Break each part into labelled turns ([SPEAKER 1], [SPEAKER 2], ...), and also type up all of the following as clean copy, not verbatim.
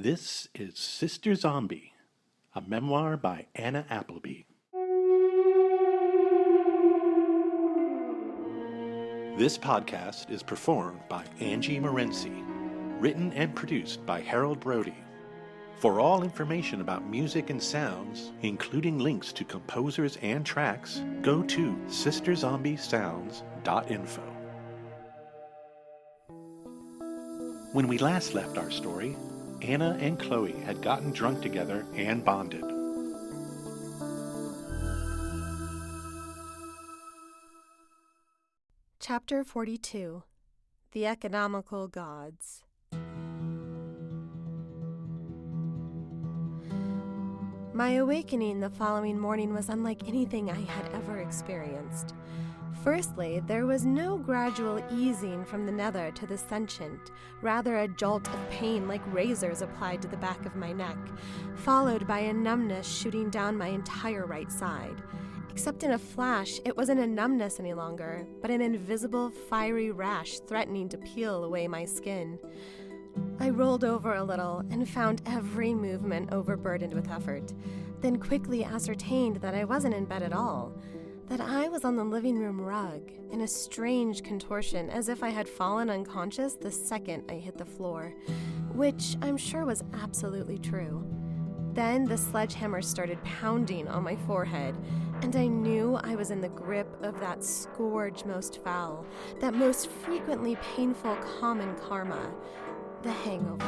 [SPEAKER 1] This is Sister Zombie, a memoir by Anna Appleby. This podcast is performed by Angie Morency, written and produced by Harold Brody. For all information about music and sounds, including links to composers and tracks, go to sisterzombiessounds.info. When we last left our story, Anna and Chloe had gotten drunk together and bonded.
[SPEAKER 2] Chapter 42. The Economical Gods. My awakening the following morning was unlike anything I had ever experienced. Firstly, there was no gradual easing from the nether to the sentient, rather a jolt of pain like razors applied to the back of my neck, followed by a numbness shooting down my entire right side. Except in a flash, it wasn't a numbness any longer, but an invisible, fiery rash threatening to peel away my skin. I rolled over a little and found every movement overburdened with effort, then quickly ascertained that I wasn't in bed at all, that I was on the living room rug, in a strange contortion as if I had fallen unconscious the second I hit the floor, which I'm sure was absolutely true. Then the sledgehammer started pounding on my forehead, and I knew I was in the grip of that scourge most foul, that most frequently painful common karma, the hangover.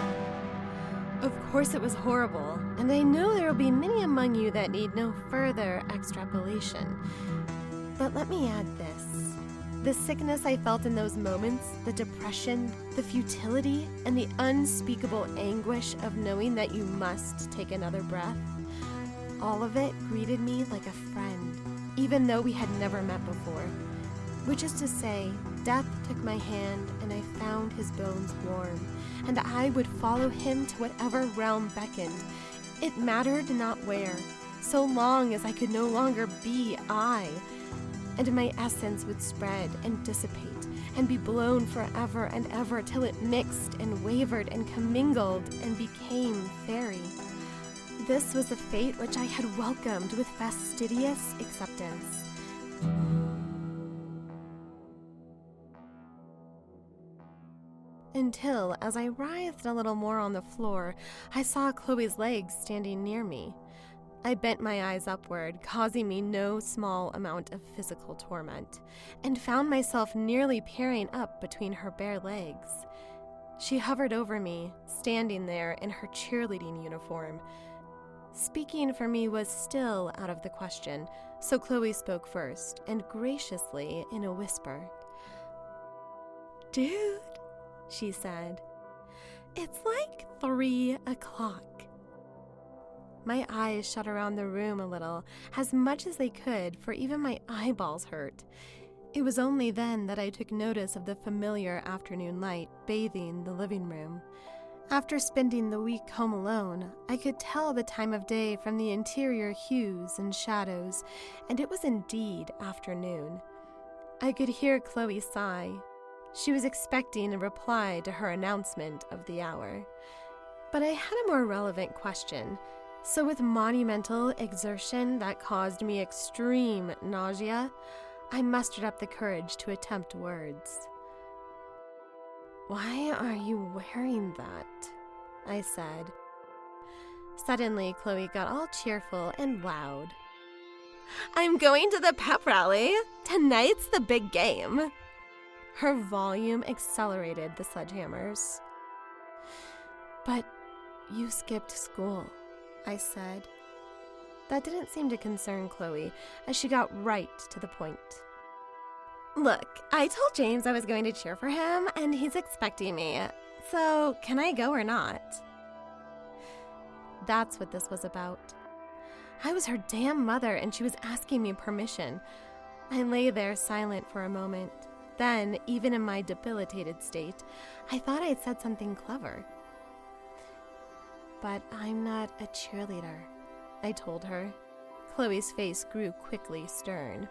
[SPEAKER 2] Of course it was horrible, and I know there will be many among you that need no further extrapolation. But let me add this. The sickness I felt in those moments, the depression, the futility, and the unspeakable anguish of knowing that you must take another breath, all of it greeted me like a friend, even though we had never met before. Which is to say, death took my hand and I found his bones warm, and I would follow him to whatever realm beckoned. It mattered not where, so long as I could no longer be I, and my essence would spread and dissipate and be blown forever and ever till it mixed and wavered and commingled and became fairy. This was the fate which I had welcomed with fastidious acceptance. Until, as I writhed a little more on the floor, I saw Chloe's legs standing near me. I bent my eyes upward, causing me no small amount of physical torment, and found myself nearly peering up between her bare legs. She hovered over me, standing there in her cheerleading uniform. Speaking for me was still out of the question, so Chloe spoke first, and graciously in a whisper. "Dude," she said, "it's like 3 o'clock. My eyes shut around the room a little, as much as they could, for even my eyeballs hurt. It was only then that I took notice of the familiar afternoon light bathing the living room. After spending the week home alone, I could tell the time of day from the interior hues and shadows, and it was indeed afternoon. I could hear Chloe sigh. She was expecting a reply to her announcement of the hour. But I had a more relevant question. So with monumental exertion that caused me extreme nausea, I mustered up the courage to attempt words. "Why are you wearing that?" I said. Suddenly, Chloe got all cheerful and loud. "I'm going to the pep rally. Tonight's the big game." Her volume accelerated the sledgehammers. "But you skipped school," I said. That didn't seem to concern Chloe, as she got right to the point. "Look, I told James I was going to cheer for him, and he's expecting me. So, can I go or not?" That's what this was about. I was her damn mother, and she was asking me permission. I lay there silent for a moment. Then, even in my debilitated state, I thought I'd said something clever. "But I'm not a cheerleader," I told her. Chloe's face grew quickly stern.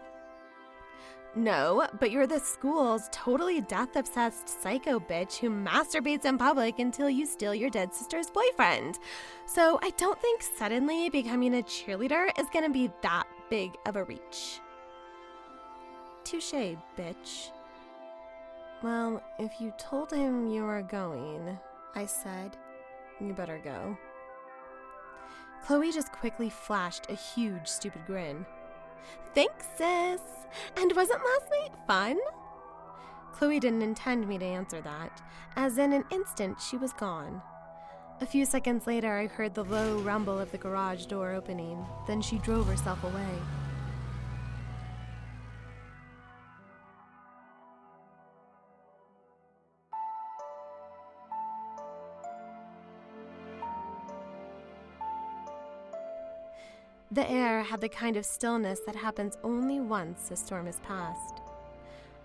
[SPEAKER 2] No, but you're the school's totally death-obsessed psycho bitch who masturbates in public until you steal your dead sister's boyfriend. So I don't think suddenly becoming a cheerleader is gonna be that big of a reach. Touché, bitch. Well, if you told him you were going, I said, you better go. Chloe just quickly flashed a huge, stupid grin. Thanks, sis. And wasn't last night fun? Chloe didn't intend me to answer that, as in an instant she was gone. A few seconds later, I heard the low rumble of the garage door opening. Then she drove herself away. The air had the kind of stillness that happens only once a storm is past.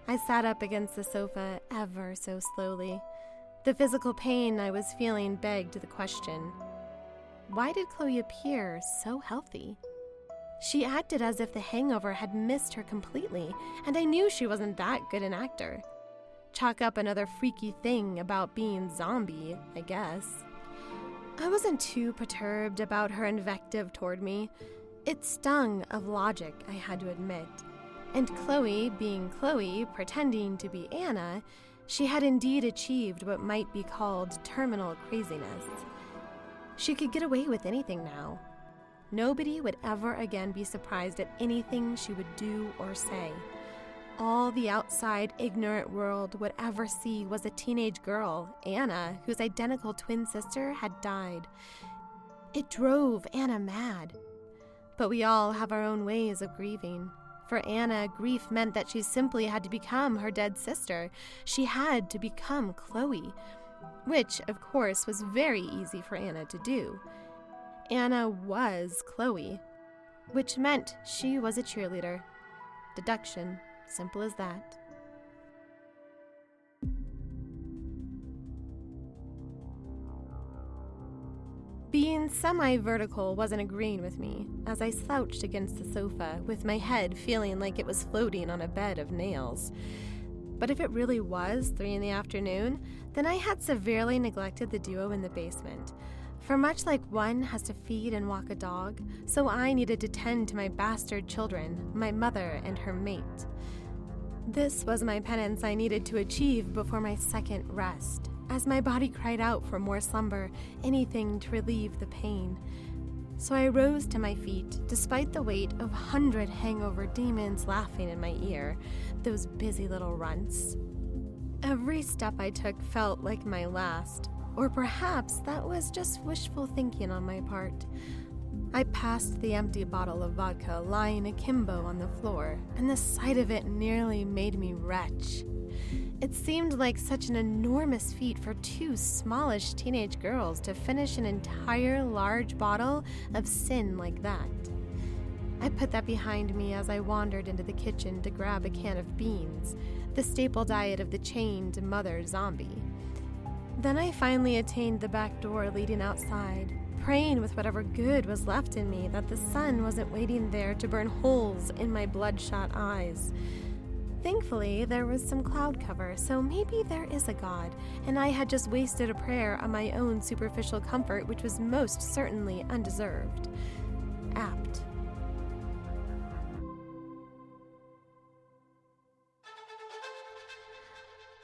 [SPEAKER 2] I sat up against the sofa ever so slowly. The physical pain I was feeling begged the question, why did Chloe appear so healthy? She acted as if the hangover had missed her completely, and I knew she wasn't that good an actor. Chalk up another freaky thing about being zombie, I guess. I wasn't too perturbed about her invective toward me. It stung of logic, I had to admit. And Chloe, being Chloe, pretending to be Anna, she had indeed achieved what might be called terminal craziness. She could get away with anything now. Nobody would ever again be surprised at anything she would do or say. All the outside, ignorant world would ever see was a teenage girl, Anna, whose identical twin sister had died. It drove Anna mad. But we all have our own ways of grieving. For Anna, grief meant that she simply had to become her dead sister. She had to become Chloe, which, of course, was very easy for Anna to do. Anna was Chloe, which meant she was a cheerleader. Deduction. Simple as that. Being semi-vertical wasn't agreeing with me, as I slouched against the sofa, with my head feeling like it was floating on a bed of nails. But if it really was 3 in the afternoon, then I had severely neglected the duo in the basement. For much like one has to feed and walk a dog, so I needed to tend to my bastard children, my mother and her mate. This was my penance I needed to achieve before my second rest, as my body cried out for more slumber, anything to relieve the pain. So I rose to my feet, despite the weight of 100 hangover demons laughing in my ear, those busy little runts. Every step I took felt like my last, or perhaps that was just wishful thinking on my part. I passed the empty bottle of vodka lying akimbo on the floor, and the sight of it nearly made me retch. It seemed like such an enormous feat for 2 smallish teenage girls to finish an entire large bottle of sin like that. I put that behind me as I wandered into the kitchen to grab a can of beans, the staple diet of the chained mother zombie. Then I finally attained the back door leading outside, praying with whatever good was left in me that the sun wasn't waiting there to burn holes in my bloodshot eyes. Thankfully, there was some cloud cover, so maybe there is a God, and I had just wasted a prayer on my own superficial comfort, which was most certainly undeserved. Apt.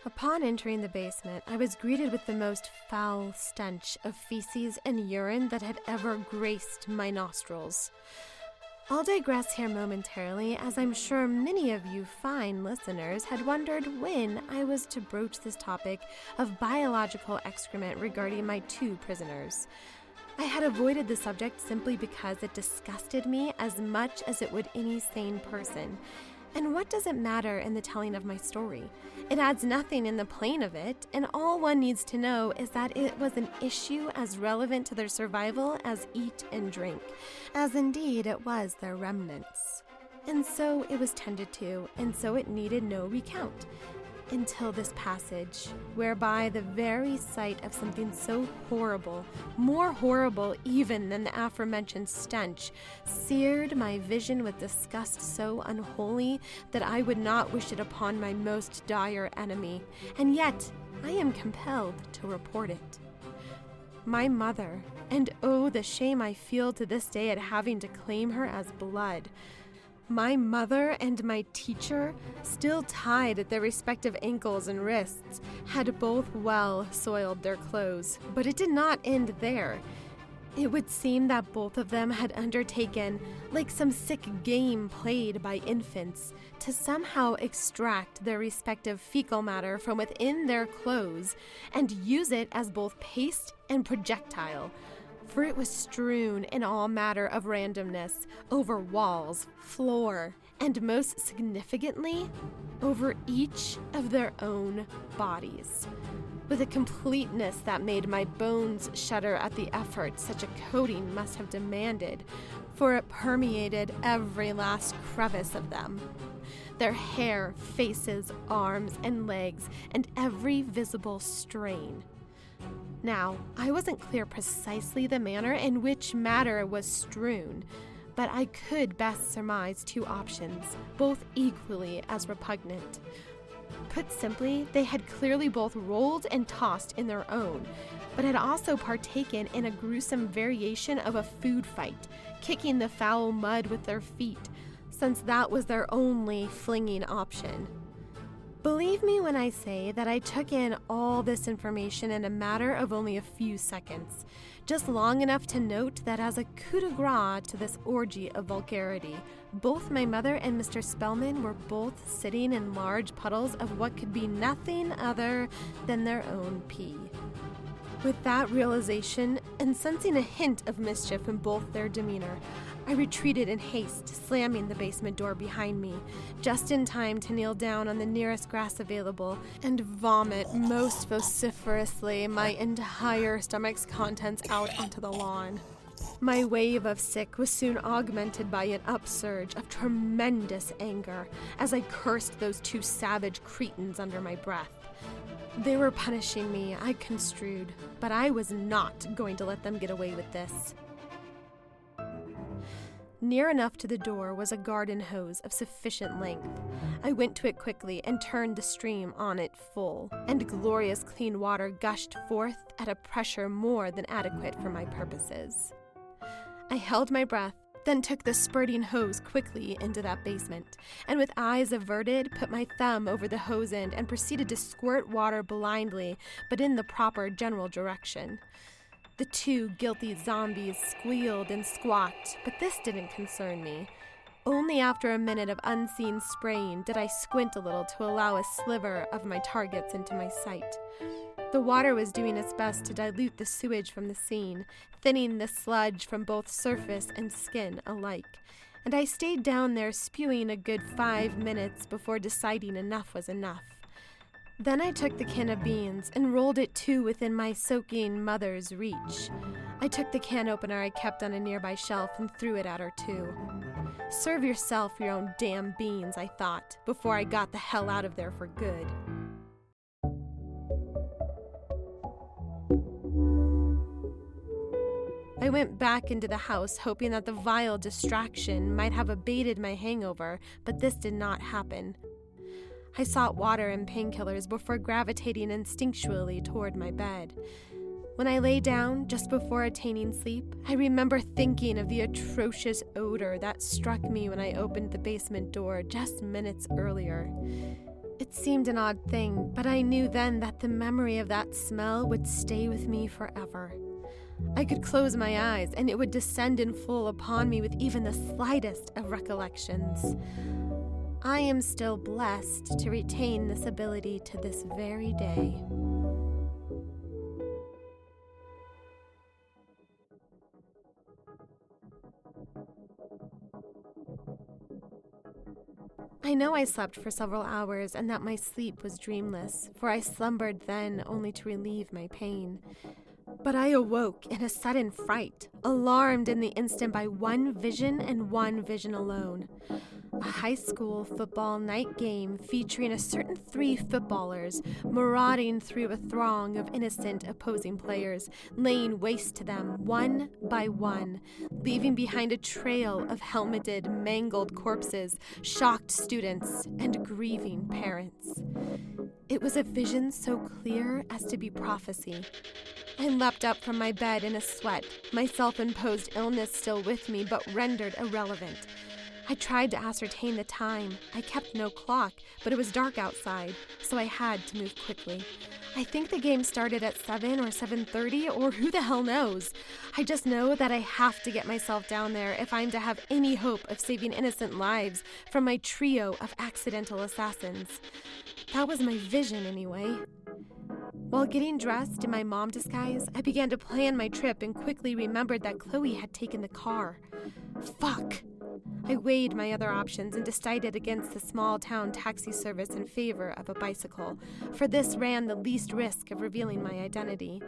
[SPEAKER 2] Upon entering the basement, I was greeted with the most foul stench of feces and urine that had ever graced my nostrils. I'll digress here momentarily, as I'm sure many of you fine listeners had wondered when I was to broach this topic of biological excrement regarding my 2 prisoners. I had avoided the subject simply because it disgusted me as much as it would any sane person. And what does it matter in the telling of my story? It adds nothing in the plain of it, and all one needs to know is that it was an issue as relevant to their survival as eat and drink, as indeed it was their remnants. And so it was tended to, and so it needed no recount. until this passage, whereby the very sight of something so horrible, more horrible even than the aforementioned stench, seared my vision with disgust so unholy that I would not wish it upon my most dire enemy, and yet I am compelled to report it. My mother, and oh, the shame I feel to this day at having to claim her as blood. My mother and my teacher, still tied at their respective ankles and wrists, had both well soiled their clothes, but it did not end there. It would seem that both of them had undertaken, like some sick game played by infants, to somehow extract their respective fecal matter from within their clothes and use it as both paste and projectile, for it was strewn in all matter of randomness over walls, floor, and most significantly, over each of their own bodies, with a completeness that made my bones shudder at the effort such a coating must have demanded, for it permeated every last crevice of them. Their hair, faces, arms, and legs, and every visible strain. Now, I wasn't clear precisely the manner in which matter was strewn, but I could best surmise two options, both equally as repugnant. Put simply, they had clearly both rolled and tossed in their own, but had also partaken in a gruesome variation of a food fight, kicking the foul mud with their feet, since that was their only flinging option. Believe me when I say that I took in all this information in a matter of only a few seconds, just long enough to note that as a coup de grace to this orgy of vulgarity, both my mother and Mr. Spellman were both sitting in large puddles of what could be nothing other than their own pee. With that realization, and sensing a hint of mischief in both their demeanor, I retreated in haste, slamming the basement door behind me, just in time to kneel down on the nearest grass available and vomit most vociferously my entire stomach's contents out onto the lawn. My wave of sick was soon augmented by an upsurge of tremendous anger as I cursed those two savage cretins under my breath. They were punishing me, I construed, but I was not going to let them get away with this. Near enough to the door was a garden hose of sufficient length. I went to it quickly and turned the stream on it full, and glorious clean water gushed forth at a pressure more than adequate for my purposes. I held my breath, then took the spurting hose quickly into that basement, and with eyes averted, put my thumb over the hose end and proceeded to squirt water blindly, but in the proper general direction. The two guilty zombies squealed and squawked, but this didn't concern me. Only after a minute of unseen spraying did I squint a little to allow a sliver of my targets into my sight. The water was doing its best to dilute the sewage from the scene, thinning the sludge from both surface and skin alike, and I stayed down there spewing a good 5 minutes before deciding enough was enough. Then I took the can of beans and rolled it too within my soaking mother's reach. I took the can opener I kept on a nearby shelf and threw it at her too. Serve yourself your own damn beans, I thought, before I got the hell out of there for good. I went back into the house hoping that the vile distraction might have abated my hangover, but this did not happen. I sought water and painkillers before gravitating instinctually toward my bed. When I lay down, just before attaining sleep, I remember thinking of the atrocious odor that struck me when I opened the basement door just minutes earlier. It seemed an odd thing, but I knew then that the memory of that smell would stay with me forever. I could close my eyes, and it would descend in full upon me with even the slightest of recollections. I am still blessed to retain this ability to this very day. I know I slept for several hours and that my sleep was dreamless, for I slumbered then only to relieve my pain. But I awoke in a sudden fright, alarmed in the instant by one vision and one vision alone. A high school football night game featuring a certain 3 footballers marauding through a throng of innocent opposing players, laying waste to them one by one, leaving behind a trail of helmeted, mangled corpses, shocked students, and grieving parents. It was a vision so clear as to be prophecy. I leapt up from my bed in a sweat, my self-imposed illness still with me but rendered irrelevant. I tried to ascertain the time. I kept no clock, but it was dark outside, so I had to move quickly. I think the game started at 7 or 7:30, or who the hell knows. I just know that I have to get myself down there if I'm to have any hope of saving innocent lives from my trio of accidental assassins. That was my vision, anyway. While getting dressed in my mom disguise, I began to plan my trip and quickly remembered that Chloe had taken the car. Fuck! I weighed my other options and decided against the small-town taxi service in favor of a bicycle, for this ran the least risk of revealing my identity.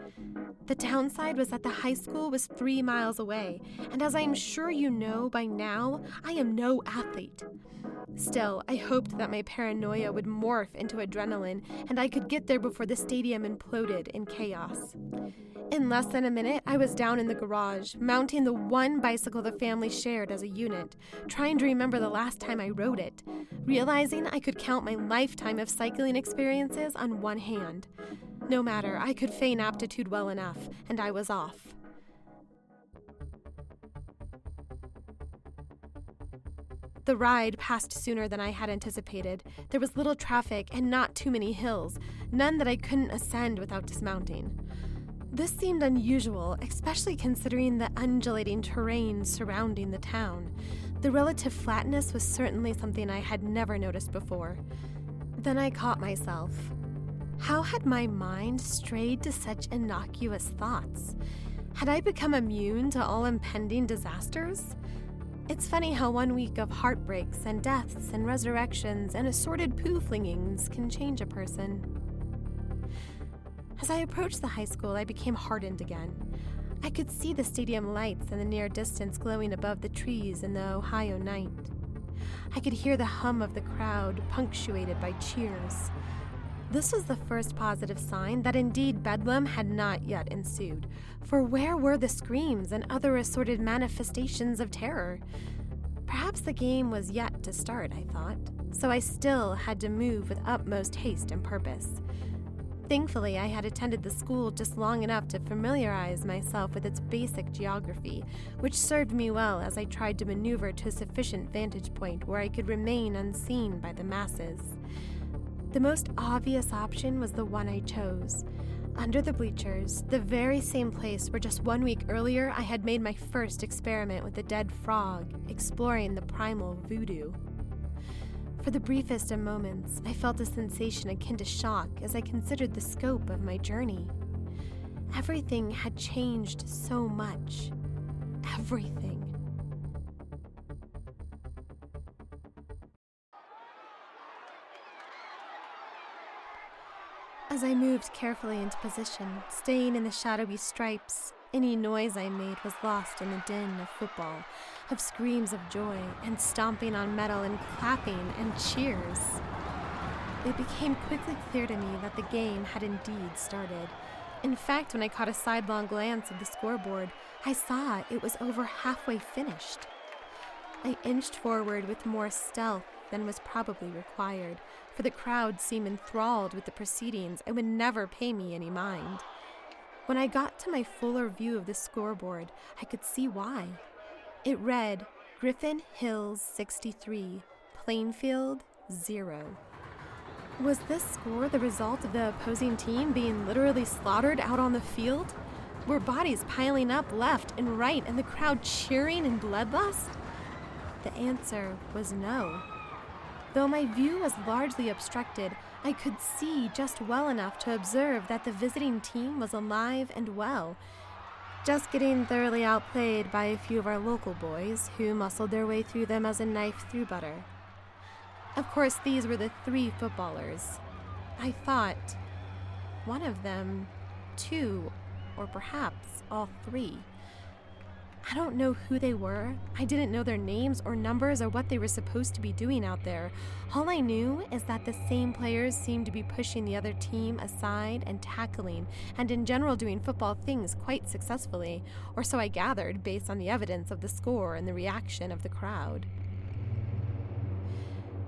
[SPEAKER 2] The downside was that the high school was 3 miles away, and as I am sure you know by now, I am no athlete. Still, I hoped that my paranoia would morph into adrenaline and I could get there before the stadium imploded in chaos. In less than a minute, I was down in the garage, mounting the one bicycle the family shared as a unit, trying to remember the last time I rode it, realizing I could count my lifetime of cycling experiences on one hand. No matter, I could feign aptitude well enough, and I was off. The ride passed sooner than I had anticipated. There was little traffic and not too many hills, none that I couldn't ascend without dismounting. This seemed unusual, especially considering the undulating terrain surrounding the town. The relative flatness was certainly something I had never noticed before. Then I caught myself. How had my mind strayed to such innocuous thoughts? Had I become immune to all impending disasters? It's funny how 1 week of heartbreaks and deaths and resurrections and assorted poo-flingings can change a person. As I approached the high school, I became hardened again. I could see the stadium lights in the near distance glowing above the trees in the Ohio night. I could hear the hum of the crowd, punctuated by cheers. This was the first positive sign that indeed bedlam had not yet ensued, for where were the screams and other assorted manifestations of terror? Perhaps the game was yet to start, I thought, so I still had to move with utmost haste and purpose. Thankfully, I had attended the school just long enough to familiarize myself with its basic geography, which served me well as I tried to maneuver to a sufficient vantage point where I could remain unseen by the masses. The most obvious option was the one I chose. Under the bleachers, the very same place where just 1 week earlier I had made my first experiment with a dead frog, exploring the primal voodoo. For the briefest of moments, I felt a sensation akin to shock as I considered the scope of my journey. Everything had changed so much. Everything. As I moved carefully into position, staying in the shadowy stripes, any noise I made was lost in the din of football, of screams of joy, and stomping on metal and clapping and cheers. It became quickly clear to me that the game had indeed started. In fact, when I caught a sidelong glance of the scoreboard, I saw it was over halfway finished. I inched forward with more stealth than was probably required, for the crowd seemed enthralled with the proceedings and would never pay me any mind. When I got to my fuller view of the scoreboard, I could see why. It read, Griffin Hills 63, Plainfield 0. Was this score the result of the opposing team being literally slaughtered out on the field? Were bodies piling up left and right and the crowd cheering in bloodlust? The answer was no. Though my view was largely obstructed, I could see just well enough to observe that the visiting team was alive and well, just getting thoroughly outplayed by a few of our local boys who muscled their way through them as a knife through butter. Of course, these were the 3 footballers. I thought one of them, 2, or perhaps all 3. I don't know who they were. I didn't know their names or numbers or what they were supposed to be doing out there. All I knew is that the same players seemed to be pushing the other team aside and tackling, and in general doing football things quite successfully, or so I gathered based on the evidence of the score and the reaction of the crowd.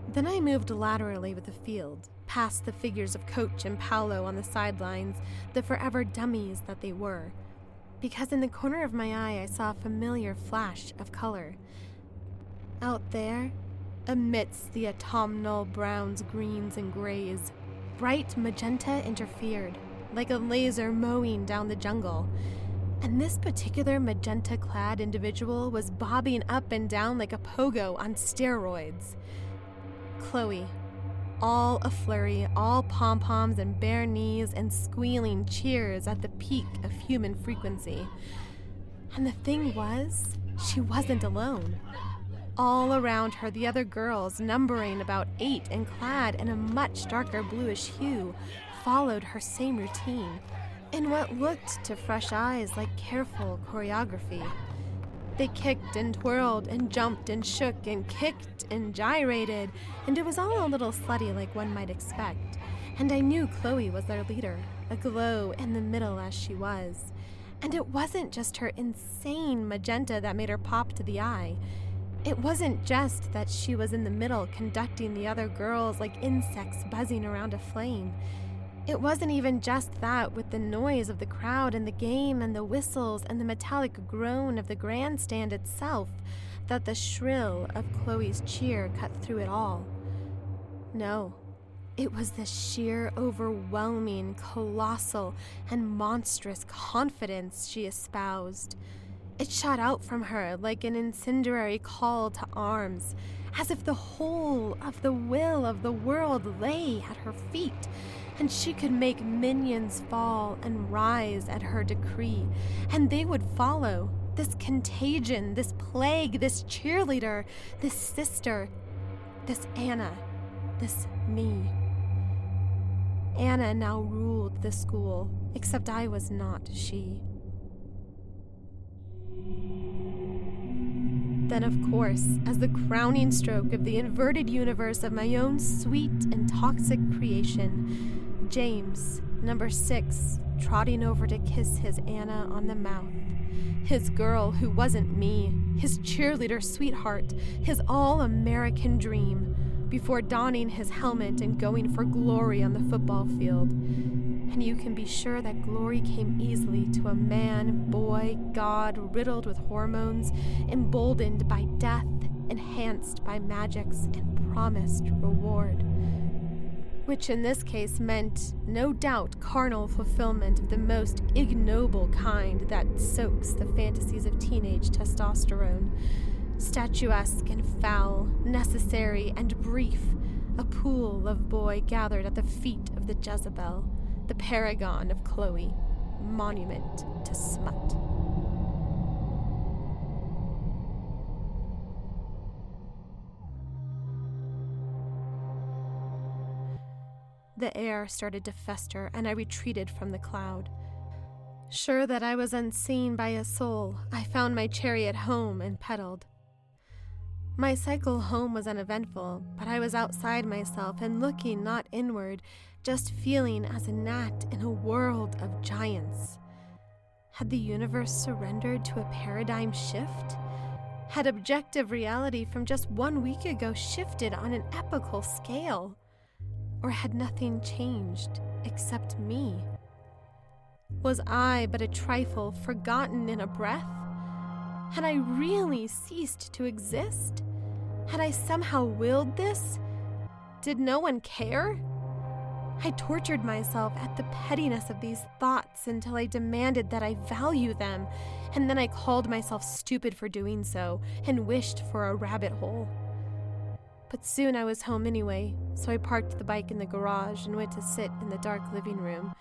[SPEAKER 2] Then I moved laterally with the field, past the figures of Coach and Paolo on the sidelines, the forever dummies that they were. Because in the corner of my eye I saw a familiar flash of color. Out there, amidst the autumnal browns, greens, and grays, bright magenta interfered, like a laser mowing down the jungle. And this particular magenta-clad individual was bobbing up and down like a pogo on steroids. Chloe, all a flurry, all pom-poms and bare knees and squealing cheers at the peak of human frequency. And the thing was, she wasn't alone. All around her, the other girls, numbering about 8 and clad in a much darker bluish hue, followed her same routine, in what looked to fresh eyes like careful choreography. They kicked and twirled and jumped and shook and kicked and gyrated, and it was all a little slutty like one might expect. And I knew Chloe was their leader, aglow in the middle as she was. And it wasn't just her insane magenta that made her pop to the eye. It wasn't just that she was in the middle conducting the other girls like insects buzzing around a flame. It wasn't even just that, with the noise of the crowd and the game and the whistles and the metallic groan of the grandstand itself, that the shrill of Chloe's cheer cut through it all. No, it was the sheer, overwhelming, colossal, and monstrous confidence she espoused. It shot out from her like an incendiary call to arms, as if the whole of the will of the world lay at her feet, and she could make minions fall and rise at her decree, and they would follow. This contagion, this plague, this cheerleader, this sister, this Anna, this me. Anna now ruled the school, except I was not she. Then, of course, as the crowning stroke of the inverted universe of my own sweet and toxic creation, James, number 6, trotting over to kiss his Anna on the mouth. His girl who wasn't me, his cheerleader sweetheart, his all-American dream, before donning his helmet and going for glory on the football field. And you can be sure that glory came easily to a man, boy, god, riddled with hormones, emboldened by death, enhanced by magics, and promised reward. Which in this case meant, no doubt, carnal fulfillment of the most ignoble kind that soaks the fantasies of teenage testosterone. Statuesque and foul, necessary and brief, a pool of boy gathered at the feet of the Jezebel, the paragon of Chloe, monument to smut. The air started to fester, and I retreated from the cloud. Sure that I was unseen by a soul, I found my chariot home and pedaled. My cycle home was uneventful, but I was outside myself and looking not inward, just feeling as a gnat in a world of giants. Had the universe surrendered to a paradigm shift? Had objective reality from just 1 week ago shifted on an epical scale? Or had nothing changed except me? Was I but a trifle forgotten in a breath? Had I really ceased to exist? Had I somehow willed this? Did no one care? I tortured myself at the pettiness of these thoughts until I demanded that I value them, and then I called myself stupid for doing so and wished for a rabbit hole. But soon I was home anyway, so I parked the bike in the garage and went to sit in the dark living room,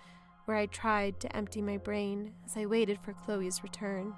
[SPEAKER 2] where I tried to empty my brain as I waited for Chloe's return.